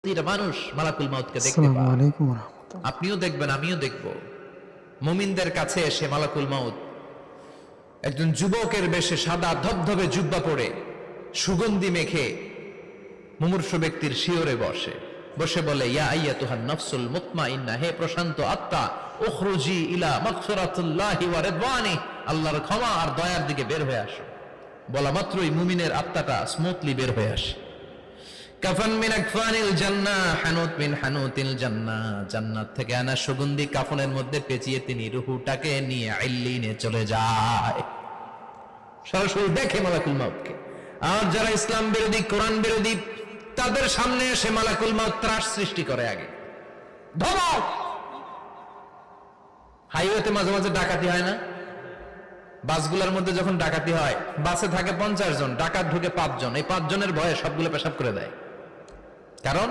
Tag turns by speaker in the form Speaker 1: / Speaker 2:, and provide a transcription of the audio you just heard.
Speaker 1: প্রতিটা মানুষ মালাকুল মাউতকে দেখতে
Speaker 2: আসসালামু
Speaker 1: পায়।
Speaker 2: আলাইকুম ওয়া রাহমাতুল্লাহ।
Speaker 1: আপনিও দেখবেন, আমিও দেখব। মুমিনদের কাছে এসে মালাকুল মাউত একজন যুবকের বেশে সাদা ধবধবে জুব্বা পরে সুগন্ধি মেখে মুমূর্ষু ব্যক্তির শিয়রে বসে বলে, ইয়া আইয়াতুহান নাফসুল মুতমাইন্নাহ, হে প্রশান্ত আত্মা, উখরুজি ইলা মাগফিরাতুল্লাহি ওয়া রিদওয়ানি, আল্লাহর ক্ষমা আর দয়ার দিকে বের হয়ে আসো। বলা মাত্রই মুমিনের আত্মাটা স্মুথলি বের হয়ে আসে। কাফান মিন আকফানিল জান্নাহ, হানুত মিন হানুতিল জান্নাহ, জান্নাত থেকে আনা সুগন্ধি কাফনের মধ্যে পেঁচিয়ে তিনি রূহটাকে নিয়ে ইল্লিনে চলে যায়। সরাসরি দেখে মালাকুল মাউতকে। আর যারা ইসলাম বিরোধী, কোরআন বিরোধী, তাদের সামনে এসে মালাকুল মাউত ত্রাস সৃষ্টি করে। আগে ধমক। হাইওয়েতে মাঝে মাঝে ডাকাতি হয় না? বাসগুলোর মধ্যে যখন ডাকাতি হয়, বাসে থাকে 50 জন, ডাকাত ঢুকে 5 জন, এই 5 জনের ভয়ে সবগুলো পেশাব করে দেয়। কারণ